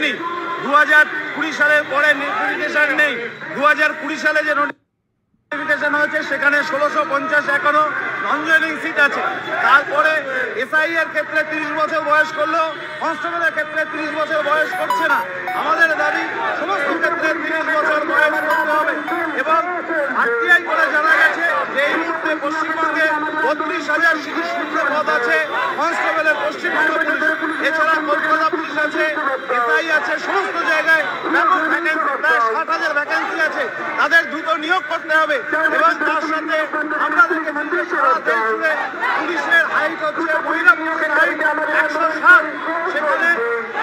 হয়নি। 2020 সালের পরে নোটিফিকেশন নেই। 2020 সালে যে নোটিফিকেশন হয়েছে সেখানে 1650 এখনো নন জয়েনিং সিট আছে। তারপরে এসআই এর ক্ষেত্রে 30 বছর বয়স করলেও কনস্টেবলের ক্ষেত্রে 30 বছর বয়স করছে না। আমাদের দাবি সমস্ত ক্ষেত্রে 30 বছর বয়স করতে হবে। এবং আরটিআই করে জানা গেছে যে এই মুহূর্তে পশ্চিমবঙ্গে 32,000 শূন্য পদ আছে কনস্টেবলের পশ্চিমবঙ্গ পুলিশ। এছাড়া কলকাতা পুলিশ আছে, এসআই আছে, সমস্ত জায়গায় ব্যাপক ভ্যাকেন্সি, প্রায় 60,000 ভ্যাকেন্সি আছে। তাদের দ্রুত নিয়োগ করতে হবে। এবং তার সাথে আমরা পুলিশের হাইট হচ্ছে, মহিলা পুলিশের হাইট 160, সেখানে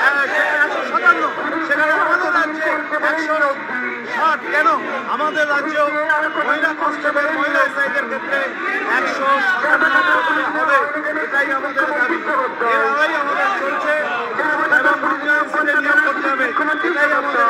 157, সেখানে আমাদের রাজ্যে 160। কেন আমাদের রাজ্য মহিলা কনস্টেবল, মহিলা এসআইদের ক্ষেত্রে 157 হবে? এটাই আমাদের দাবি। এর আগেই আমাদের চলছে এবং নিয়োগ করতে হবে। এটাই আমাদের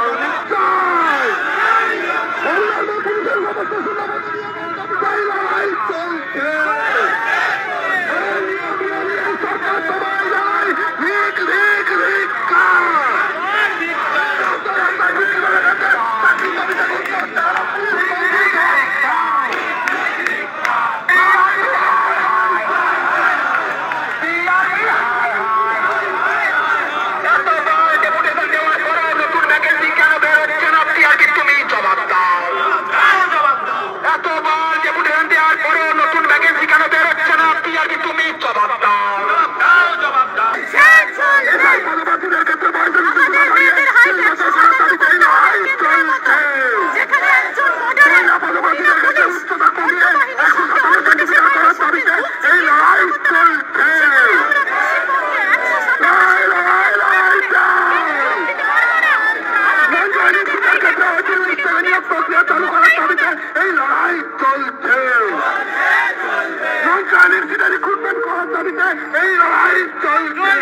এই লড়াই চলছে।